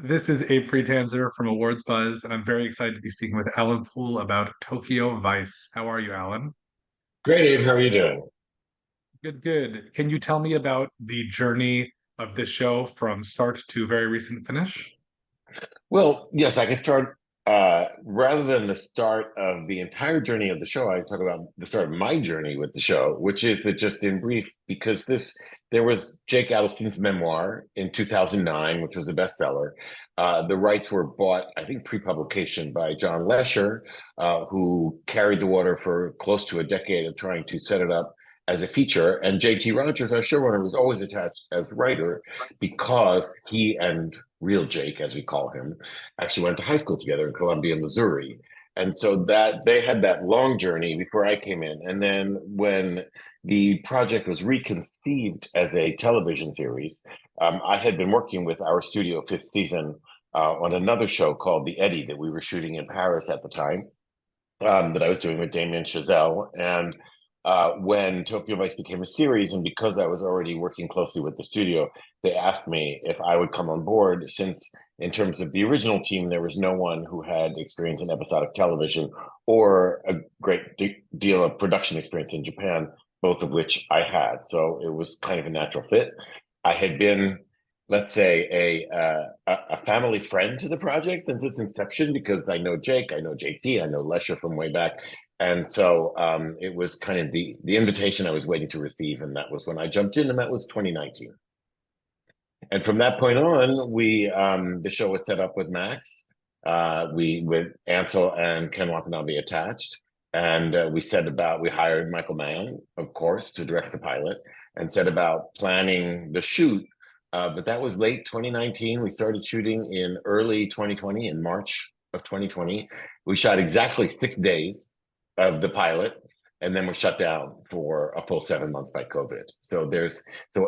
This is Abe Friedtanzer from Awards Buzz, and I'm very excited to be speaking with Alan Poul about Tokyo Vice. How are you, Alan? Great, Abe. How are you doing? Good, good. Can you tell me about the journey of this show from start to very recent finish? Well, yes, I can start. Rather than the start of the entire journey of the show, I talk about the start of my journey with the show, which is that just in brief, because there was Jake Adelstein's memoir in 2009, which was a bestseller. The rights were bought, I think, pre-publication by John Lesher, who carried the water for close to a decade of trying to set it up as a feature. And J.T. Rogers, our showrunner, was always attached as writer because he and real Jake, as we call him, actually went to high school together in Columbia, Missouri. And so that they had that long journey before I came in. And then when the project was reconceived as a television series, I had been working with our studio fifth season on another show called The Eddy that we were shooting in Paris at the time, that I was doing with Damien Chazelle. And when Tokyo Vice became a series, and because I was already working closely with the studio, they asked me if I would come on board, since in terms of the original team, there was no one who had experience in episodic television or a deal of production experience in Japan, both of which I had. So it was kind of a natural fit. I had been, let's say, a family friend to the project since its inception, because I know Jake, I know JT, I know Lesher from way back. And so it was kind of the invitation I was waiting to receive, and that was when I jumped in, and that was 2019. And from that point on, we the show was set up with Max. We with Ansel and Ken Watanabe attached, and we hired Michael Mann, of course, to direct the pilot, and set about planning the shoot. But that was late 2019. We started shooting in early 2020, in March of 2020. We shot exactly 6 days of the pilot, and then we're shut down for a full 7 months by COVID. So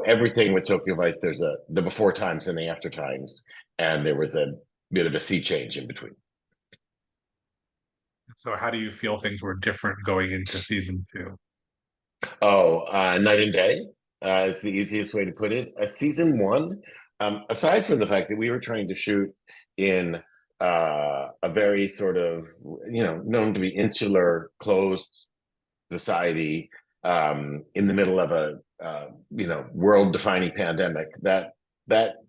everything with Tokyo Vice, there's the before times and the after times, and there was a bit of a sea change in between. So, how do you feel things were different going into season two? Oh, night and day. It's the easiest way to put it. Season one, aside from the fact that we were trying to shoot in a very sort of, known to be insular, closed society, in the middle of a world-defining pandemic, that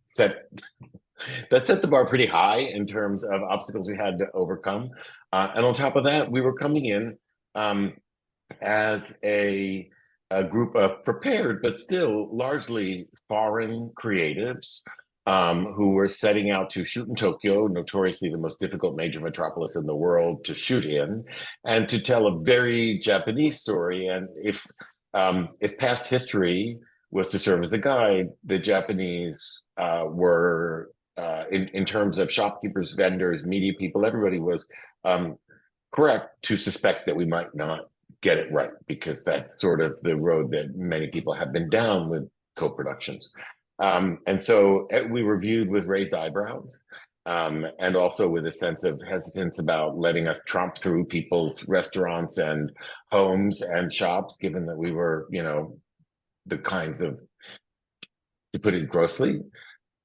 set that set the bar pretty high in terms of obstacles we had to overcome. And on top of that, we were coming in as a group of prepared but still largely foreign creatives, who were setting out to shoot in Tokyo, notoriously the most difficult major metropolis in the world to shoot in, and to tell a very Japanese story. And if past history was to serve as a guide, the Japanese were, in terms of shopkeepers, vendors, media people, everybody was correct to suspect that we might not get it right, because that's sort of the road that many people have been down with co-productions. And so we were viewed with raised eyebrows, and also with a sense of hesitance about letting us tromp through people's restaurants and homes and shops, given that we were, the kinds of, to put it grossly,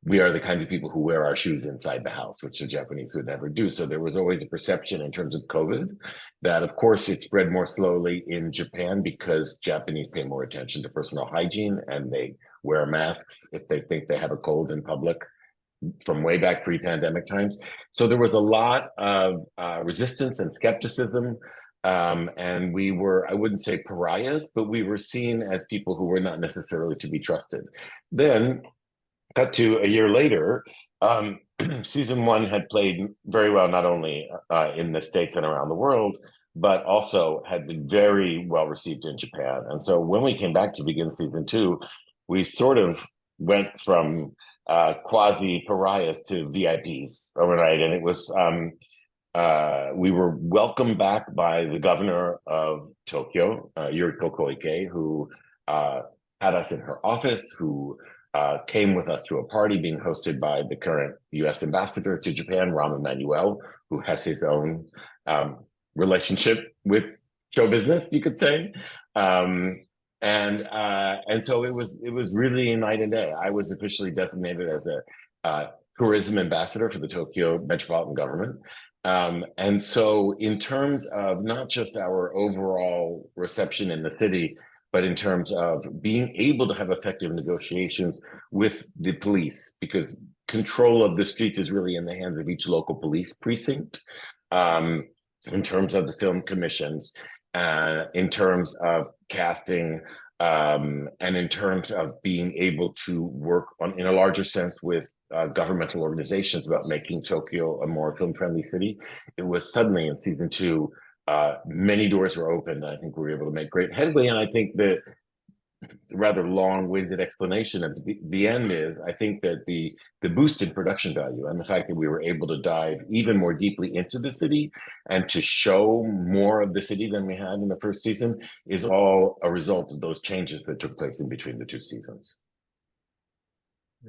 we are the kinds of people who wear our shoes inside the house, which the Japanese would never do. So there was always a perception in terms of COVID that, of course, it spread more slowly in Japan because Japanese pay more attention to personal hygiene, and they wear masks if they think they have a cold in public, from way back pre-pandemic times. So there was a lot of resistance and skepticism. And we were, I wouldn't say pariahs, but we were seen as people who were not necessarily to be trusted. Then cut to a year later, season one had played very well, not only in the States and around the world, but also had been very well received in Japan. And so when we came back to begin season two, we sort of went from quasi pariahs to VIPs overnight. And it was, we were welcomed back by the governor of Tokyo, Yuriko Koike, who had us in her office, who came with us to a party being hosted by the current U.S. ambassador to Japan, Rahm Emanuel, who has his own relationship with show business, you could say. And so it was really night and day. I was officially designated as a tourism ambassador for the Tokyo metropolitan government. And so, in terms of not just our overall reception in the city, but in terms of being able to have effective negotiations with the police, because control of the streets is really in the hands of each local police precinct. Um, in terms of the film commissions, in terms of casting, and in terms of being able to work on, in a larger sense, with governmental organizations about making Tokyo a more film-friendly city. It was suddenly in season two, many doors were opened. I think we were able to make great headway, and I think that rather long-winded explanation at the end is I think that the boost in production value and the fact that we were able to dive even more deeply into the city and to show more of the city than we had in the first season is all a result of those changes that took place in between the two seasons.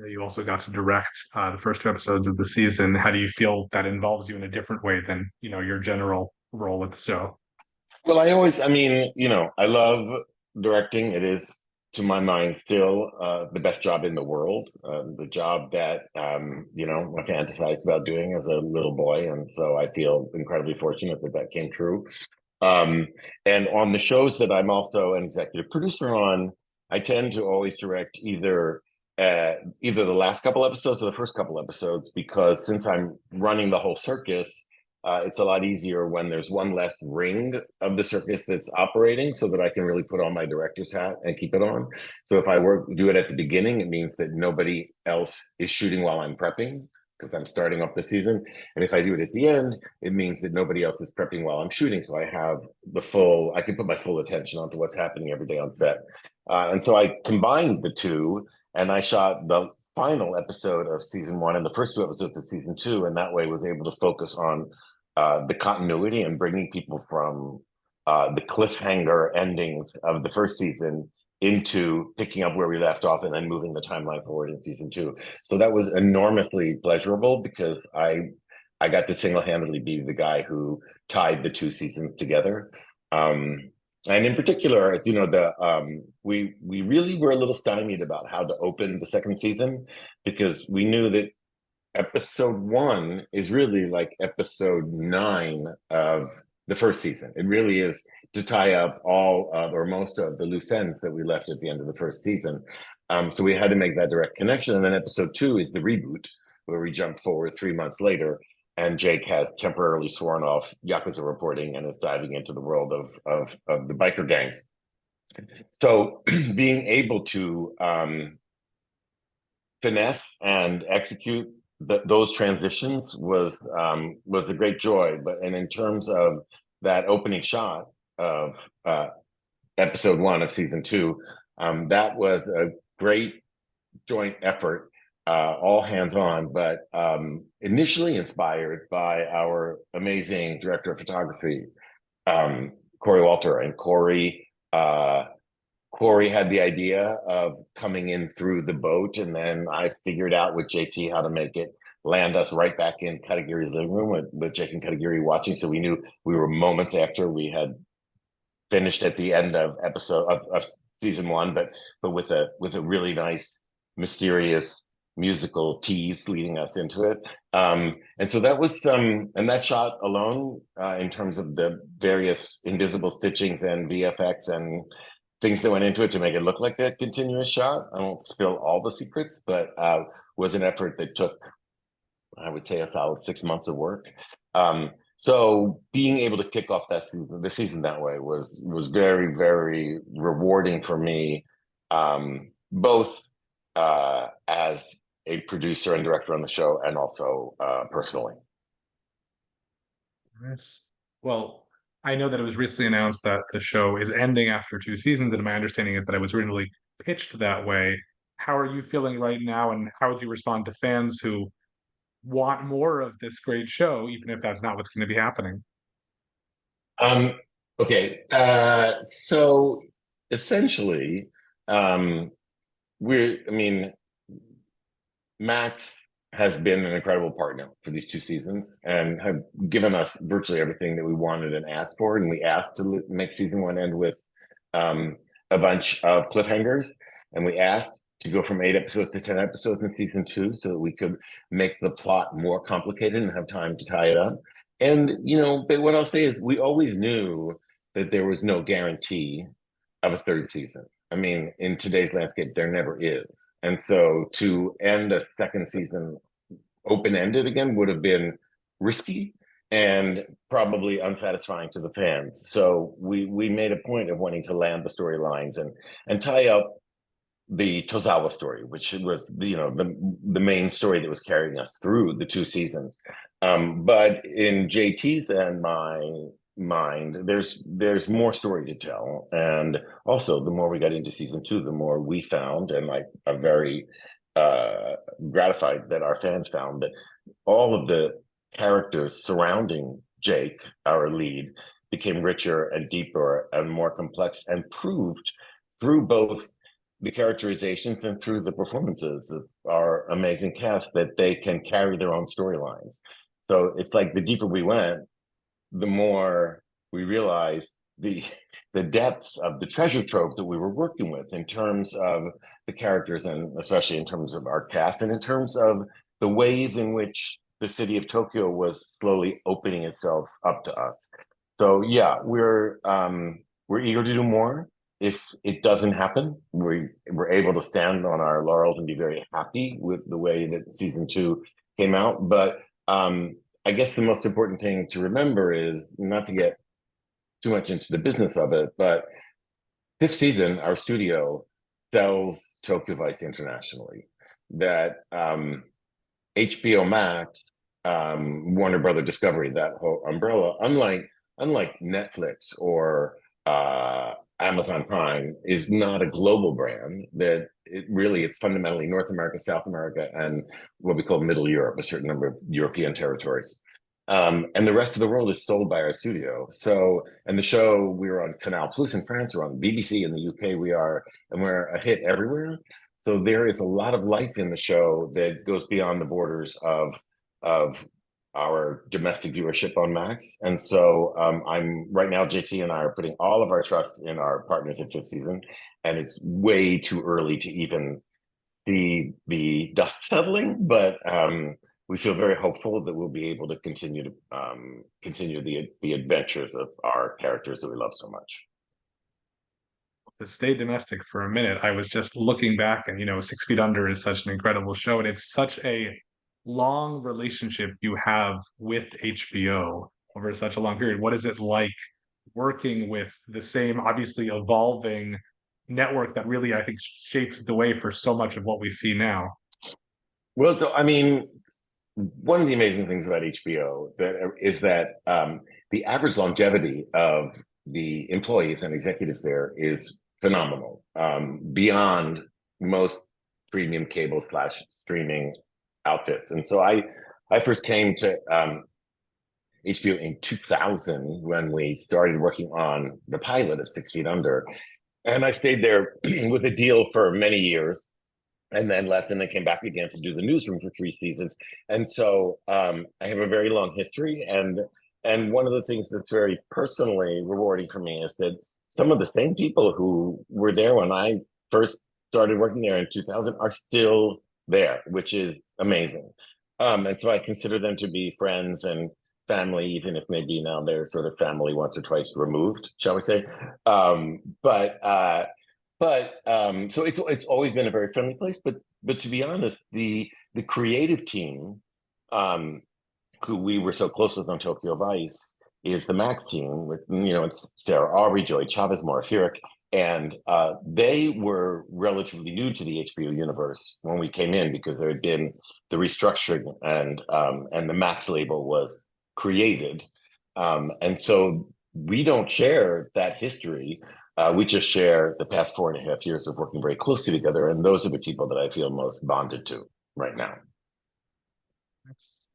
You also got to direct the first two episodes of the season. How do you feel that involves you in a different way than, your general role with the show? Well, I mean, I love directing. It is, to my mind, still the best job in the world. The job that, I fantasized about doing as a little boy. And so I feel incredibly fortunate that that came true. Um, and on the shows that I'm also an executive producer on, I tend to always direct either the last couple episodes or the first couple episodes, because since I'm running the whole circus, it's a lot easier when there's one less ring of the circus that's operating, so that I can really put on my director's hat and keep it on. So if I do it at the beginning, it means that nobody else is shooting while I'm prepping, because I'm starting off the season. And if I do it at the end, it means that nobody else is prepping while I'm shooting. So I can put my full attention onto what's happening every day on set. And so I combined the two, and I shot the final episode of season one and the first two episodes of season two. And that way was able to focus on the continuity and bringing people from the cliffhanger endings of the first season into picking up where we left off and then moving the timeline forward in season two. So that was enormously pleasurable, because I got to single-handedly be the guy who tied the two seasons together. And in particular, we really were a little stymied about how to open the second season, because we knew that episode one is really like episode 9 of the first season. It really is to tie up all of, or most of, the loose ends that we left at the end of the first season. So we had to make that direct connection. And then episode 2 is the reboot, where we jump forward 3 months later, and Jake has temporarily sworn off Yakuza reporting and is diving into the world of the biker gangs. So being able to finesse and execute those transitions was a great joy. And in terms of that opening shot of episode 1 of season 2, that was a great joint effort, all hands on, but initially inspired by our amazing director of photography, Corey Walter. And Corey had the idea of coming in through the boat, and then I figured out with JT how to make it land us right back in Katagiri's living room with Jake and Katagiri watching. So we knew we were moments after we had finished at the end of of season 1, but with a really nice, mysterious musical tease leading us into it. And so that was and that shot alone, in terms of the various invisible stitchings and VFX and things that went into it to make it look like that continuous shot. I won't spill all the secrets, but was an effort that took, I would say, a solid 6 months of work. So being able to kick off the season that way was very, very rewarding for me, both as a producer and director on the show, and also personally. Yes. Well, I know that it was recently announced that the show is ending after 2 seasons, and my understanding is that it was originally pitched that way. How are you feeling right now, and how would you respond to fans who want more of this great show, even if that's not what's going to be happening? Um, okay, so essentially, I mean, Max has been an incredible partner for these 2 seasons and have given us virtually everything that we wanted and asked for. And we asked to make season 1 end with a bunch of cliffhangers, and we asked to go from 8 episodes to 10 episodes in season 2 so that we could make the plot more complicated and have time to tie it up. And, but what I'll say is we always knew that there was no guarantee of a third season. I mean, in today's landscape, there never is. And so to end a second season open-ended again would have been risky and probably unsatisfying to the fans. So we made a point of wanting to land the storylines and tie up the Tozawa story, which was the main story that was carrying us through the 2 seasons. But in JT's and my mind, there's more story to tell, and also the more we got into season 2, the more we found, and I'm very gratified that our fans found that all of the characters surrounding Jake, our lead, became richer and deeper and more complex, and proved through both the characterizations and through the performances of our amazing cast that they can carry their own storylines. So it's like the deeper we went, the more we realized the depths of the treasure trove that we were working with in terms of the characters, and especially in terms of our cast, and in terms of the ways in which the city of Tokyo was slowly opening itself up to us. So yeah, we're eager to do more. If it doesn't happen, we're able to stand on our laurels and be very happy with the way that season 2 came out. But I guess the most important thing to remember is not to get too much into the business of it, but 5th season, our studio sells Tokyo Vice internationally. That HBO Max, Warner Brother Discovery, that whole umbrella, unlike Netflix or Amazon Prime, is not a global brand. That it's fundamentally North America, South America, and what we call Middle Europe, a certain number of European territories. And the rest of the world is sold by our studio. So, and the show, we were on Canal Plus in France, we're on BBC in the UK, and we're a hit everywhere. So there is a lot of life in the show that goes beyond the borders of our domestic viewership on Max. And so I'm right now, JT and I are putting all of our trust in our partners at 5th season, and it's way too early to even see the dust settling, but we feel very hopeful that we'll be able to continue the adventures of our characters that we love so much. To stay domestic for a minute, I was just looking back, and 6 Feet Under is such an incredible show, and it's such a long relationship you have with HBO over such a long period. What is it like working with the same, obviously evolving network that really, I think, shaped the way for so much of what we see now? Well, so I mean, one of the amazing things about HBO is that the average longevity of the employees and executives there is phenomenal, beyond most premium cable / streaming outfits. And so I first came to HBO in 2000 when we started working on the pilot of 6 Feet Under. And I stayed there with a deal for many years, and then left, and then came back again to do the newsroom for 3 seasons. And so I have a very long history, and one of the things that's very personally rewarding for me is that some of the same people who were there when I first started working there in 2000 are still there, which is amazing. And so I consider them to be friends and family, even if maybe now they're sort of family once or twice removed, shall we say. So it's always been a very friendly place. But to be honest, the creative team, who we were so close with on Tokyo Vice, is the Max team with it's Sarah Aubrey, Joey Chavez, Maura Furick, and they were relatively new to the HBO universe when we came in, because there had been the restructuring, and the Max label was created, and so we don't share that history. We just share the past 4.5 years of working very closely together, and those are the people that I feel most bonded to right now.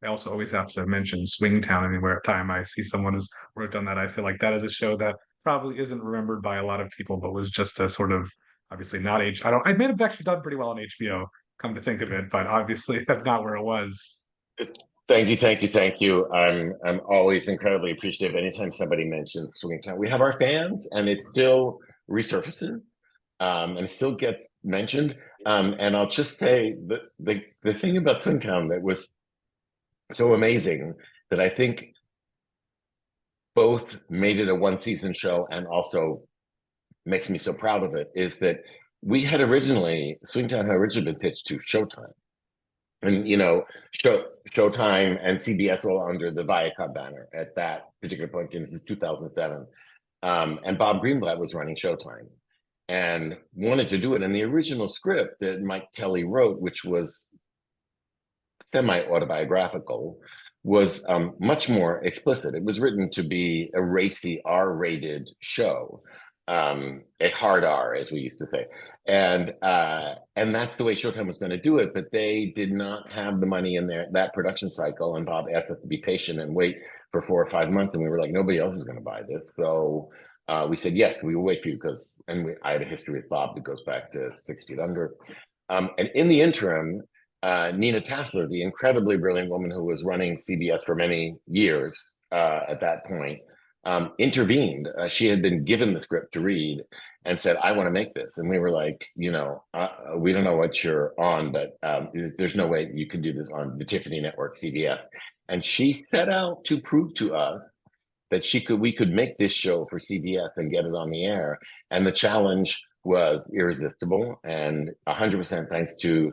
I also always have to mention Swingtown. Anywhere time I see someone who's worked on that, I feel like that is a show that probably isn't remembered by a lot of people, but was just a sort of, obviously not H. I don't. I may have actually done pretty well on HBO, come to think of it, but obviously that's not where it was. Thank you, thank you, thank you. I'm always incredibly appreciative anytime somebody mentions Swingtown. We have our fans, and it still resurfaces, and it still gets mentioned. And I'll just say the thing about Swingtown that was so amazing that I think both made it a one season show and also makes me so proud of it is that Swingtown had originally been pitched to Showtime. And Showtime and CBS were under the Viacom banner at that particular point. This is 2007, and Bob Greenblatt was running Showtime, and wanted to do it. And the original script that Mike Telly wrote, which was semi-autobiographical, was much more explicit. It was written to be a racy R-rated show, a hard R, as we used to say, and that's the way Showtime was going to do it. But they did not have the money in that production cycle, and Bob asked us to be patient and wait for 4 or 5 months, and we were like, nobody else is going to buy this, so we said yes, we will wait for you I had a history with Bob that goes back to 6 Feet Under, and in the interim. Nina Tassler, the incredibly brilliant woman who was running CBS for many years at that point, intervened. She had been given the script to read and said, I want to make this. And we were like, we don't know what you're on, but there's no way you can do this on the Tiffany Network, CBS. And she set out to prove to us that we could make this show for CBS and get it on the air. And the challenge was irresistible. And 100% thanks to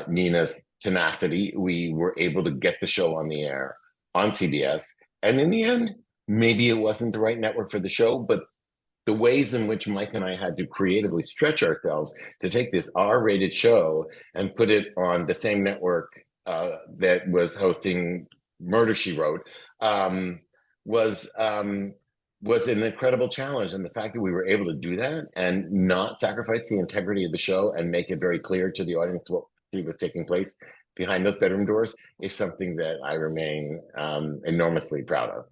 Nina's tenacity, we were able to get the show on the air on CBS. And in the end, maybe it wasn't the right network for the show, but the ways in which Mike and I had to creatively stretch ourselves to take this R-rated show and put it on the same network that was hosting Murder, She Wrote, was an incredible challenge. And the fact that we were able to do that and not sacrifice the integrity of the show and make it very clear to the audience what was taking place behind those bedroom doors is something that I remain enormously proud of.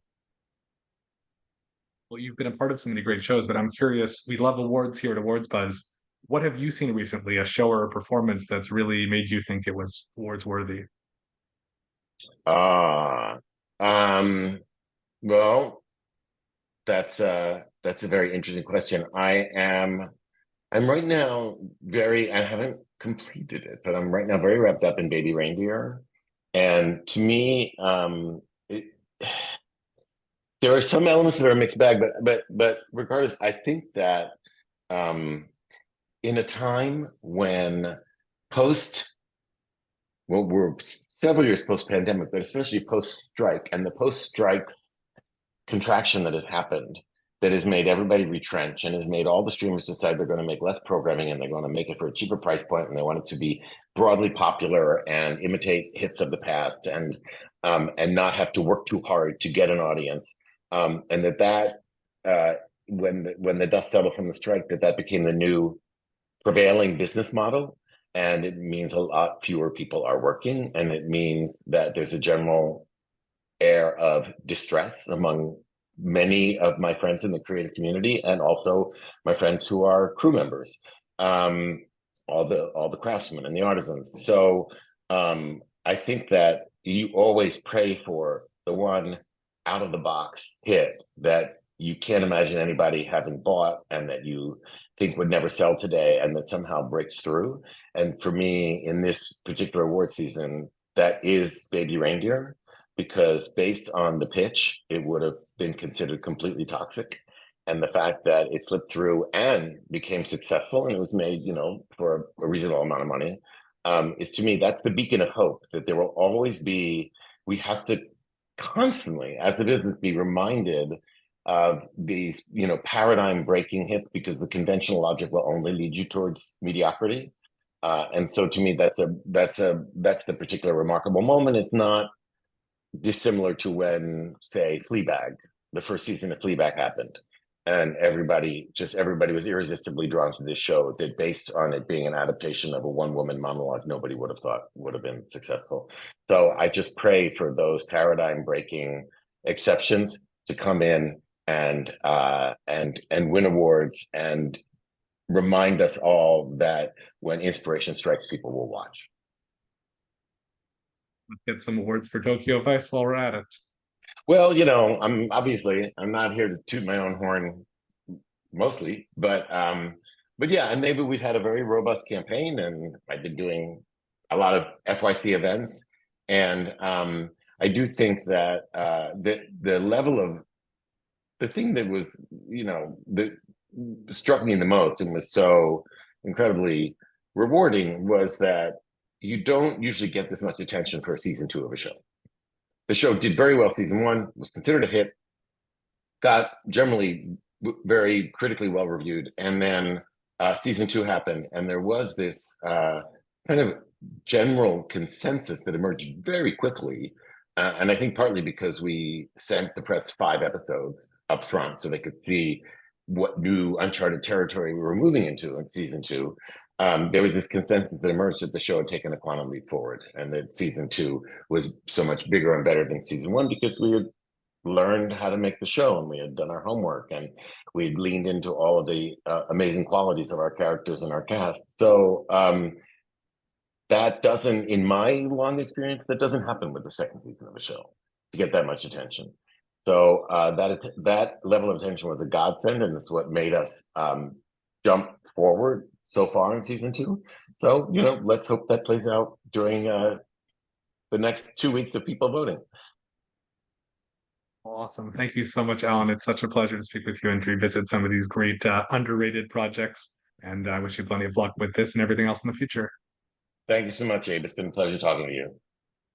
Well, you've been a part of so many great shows, but I'm curious, we love awards here at Awards Buzz. What have you seen recently, a show or a performance that's really made you think it was awards worthy? Well, that's a very interesting question. I'm right now I haven't completed it, but I'm right now very wrapped up in Baby Reindeer. And to me, there are some elements that are a mixed bag, but regardless, I think that in a time when we're several years post-pandemic, but especially post-strike, and the post-strike contraction that has happened, that has made everybody retrench and has made all the streamers decide they're going to make less programming and they're going to make it for a cheaper price point, and they want it to be broadly popular and imitate hits of the past and not have to work too hard to get an audience. And when the dust settled from the strike, that became the new prevailing business model. And it means a lot fewer people are working, and it means that there's a general air of distress among many of my friends in the creative community, and also my friends who are crew members, all the craftsmen and the artisans. So I think that you always pray for the one out of the box hit that you can't imagine anybody having bought and that you think would never sell today and that somehow breaks through. And for me, in this particular award season, that is Baby Reindeer, because based on the pitch, it would have been considered completely toxic. And the fact that it slipped through and became successful and it was made, for a reasonable amount of money, is, to me, that's the beacon of hope, that there will always be, we have to constantly, as a business, be reminded of these, paradigm breaking hits, because the conventional logic will only lead you towards mediocrity. And so to me, that's the particular remarkable moment. It's not dissimilar to when, say, Fleabag, the first season of Fleabag happened, and everybody was irresistibly drawn to this show that, based on it being an adaptation of a one-woman monologue, nobody would have thought would have been successful. So I just pray for those paradigm-breaking exceptions to come in and win awards and remind us all that when inspiration strikes, people will watch. Let's get some awards for Tokyo Vice while we're at it. Well, I'm not here to toot my own horn mostly, but but yeah, and maybe we've had a very robust campaign, and I've been doing a lot of FYC events, and I do think that the level of the thing that was, that struck me the most and was so incredibly rewarding was that you don't usually get this much attention for a season two of a show. The show did very well season one, was considered a hit, got generally very critically well reviewed, and then season two happened, and there was this kind of general consensus that emerged very quickly. And I think partly because we sent the press 5 episodes up front so they could see what new uncharted territory we were moving into in season two. There was this consensus that emerged that the show had taken a quantum leap forward, and that season two was so much bigger and better than season one because we had learned how to make the show, and we had done our homework, and we'd leaned into all of the amazing qualities of our characters and our cast. So that doesn't, in my long experience, that doesn't happen with the second season of a show to get that much attention. So that level of attention was a godsend, and it's what made us jump forward so far in season two. So let's hope that plays out during the next 2 weeks of people voting. Awesome. Thank you so much, Alan. It's such a pleasure to speak with you and to revisit some of these great underrated projects. And I wish you plenty of luck with this and everything else in the future. Thank you so much, Abe. It's been a pleasure talking to you.